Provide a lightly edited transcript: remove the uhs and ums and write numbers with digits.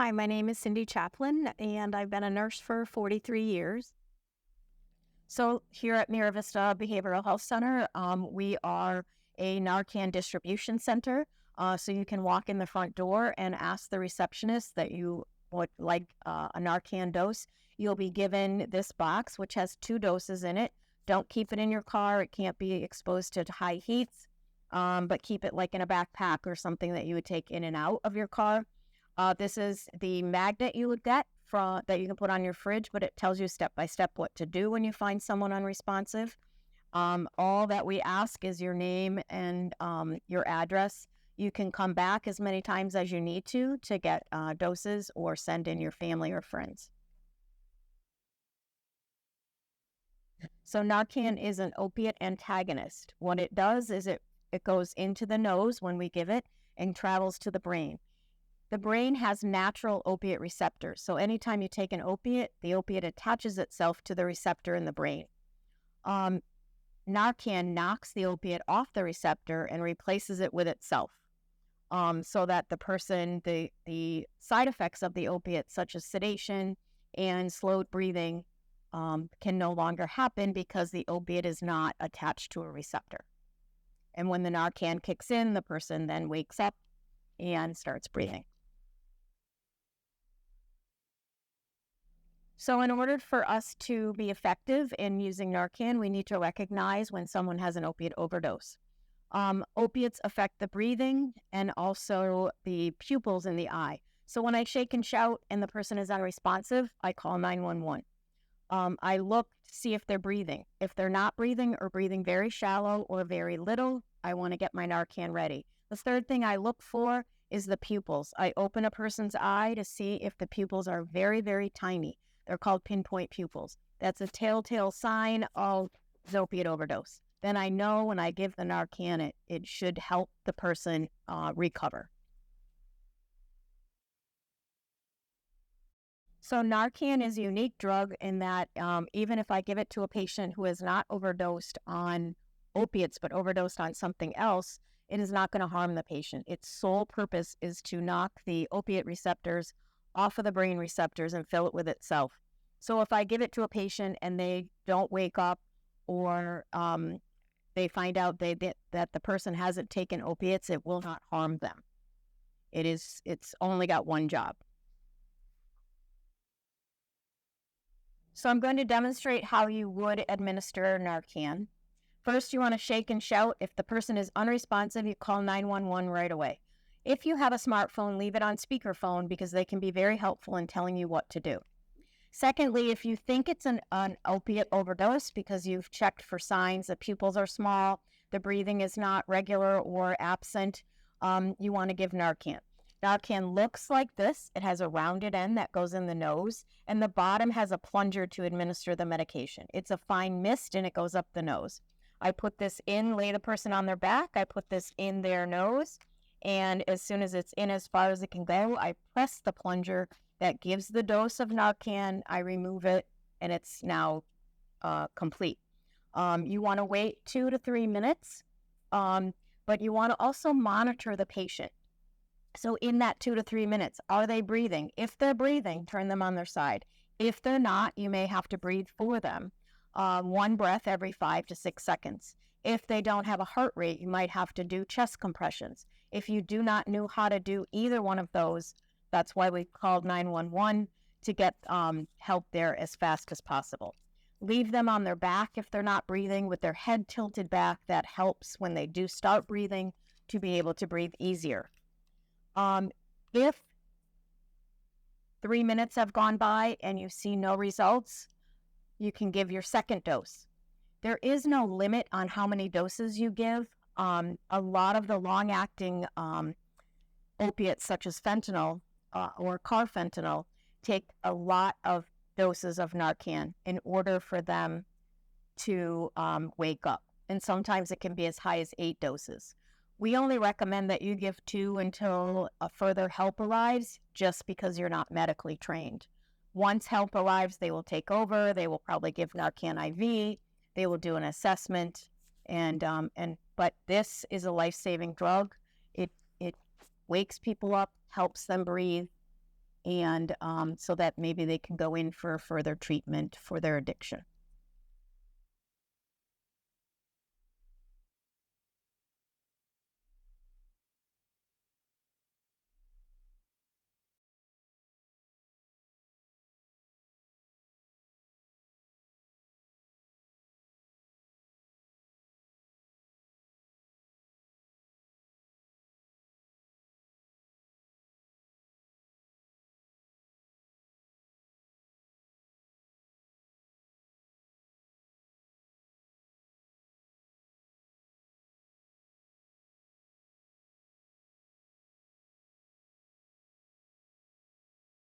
Hi, my name is Cindy Chaplin, and I've been a nurse for 43 years. So, here at MiraVista Behavioral Health Center, we are a Narcan distribution center. So, you can walk in the front door and ask the receptionist that you would like a Narcan dose. You'll be given this box, which has 2 doses in it. Don't keep it in your car, it can't be exposed to high heats, but keep it like in a backpack or something that you would take in and out of your car. This is the magnet you would get from that you can put on your fridge, but it tells you step by step what to do when you find someone unresponsive. All that we ask is your name and your address. You can come back as many times as you need to get doses or send in your family or friends. So Narcan is an opiate antagonist. What it does is it goes into the nose when we give it and travels to the brain. The brain has natural opiate receptors. So anytime you take an opiate, the opiate attaches itself to the receptor in the brain. Narcan knocks the opiate off the receptor and replaces it with itself. So that the side effects of the opiate, such as sedation and slowed breathing, can no longer happen because the opiate is not attached to a receptor. And when the Narcan kicks in, the person then wakes up and starts breathing. So in order for us to be effective in using Narcan, we need to recognize when someone has an opiate overdose. Opiates affect the breathing and also the pupils in the eye. So when I shake and shout and the person is unresponsive, I call 911. I look to see if they're breathing. If they're not breathing or breathing very shallow or very little, I want to get my Narcan ready. The third thing I look for is the pupils. I open a person's eye to see if the pupils are very, very tiny. They're called pinpoint pupils. That's a telltale sign of opiate overdose. Then I know when I give the Narcan, it should help the person recover. So Narcan is a unique drug in that even if I give it to a patient who has not overdosed on opiates but overdosed on something else, it is not going to harm the patient. Its sole purpose is to knock the opiate receptors off of the brain receptors and fill it with itself. So if I give it to a patient and they don't wake up or they find out that the person hasn't taken opiates, it will not harm them. It's only got one job. So I'm going to demonstrate how you would administer Narcan. First, you want to shake and shout. If the person is unresponsive, you call 911 right away. If you have a smartphone, leave it on speakerphone because they can be very helpful in telling you what to do. Secondly, if you think it's an opiate overdose because you've checked for signs, the pupils are small, the breathing is not regular or absent, you want to give Narcan. Narcan looks like this. It has a rounded end that goes in the nose, and the bottom has a plunger to administer the medication. It's a fine mist, and it goes up the nose. I put this in, lay the person on their back. I put this in their nose, and as soon as it's in as far as it can go, I press the plunger that gives the dose of Narcan. I remove it, and it's now complete. You want to wait 2 to 3 minutes, but you want to also monitor the patient. So in that 2 to 3 minutes, are they breathing? If they're breathing, turn them on their side. If they're not, you may have to breathe for them. 1 breath every 5 to 6 seconds. If they don't have a heart rate, you might have to do chest compressions. If you do not know how to do either one of those, that's why we called 911 to get help there as fast as possible. Leave them on their back if they're not breathing with their head tilted back. That helps when they do start breathing to be able to breathe easier. If 3 minutes have gone by and you see no results, you can give your second dose. There is no limit on how many doses you give. A lot of the long-acting opiates, such as fentanyl or carfentanil, take a lot of doses of Narcan in order for them to wake up. And sometimes it can be as high as 8 doses. We only recommend that you give 2 until further help arrives, just because you're not medically trained. Once help arrives, they will take over. They will probably give Narcan IV. They will do an assessment, but this is a life-saving drug. It wakes people up, helps them breathe, and so that maybe they can go in for further treatment for their addiction.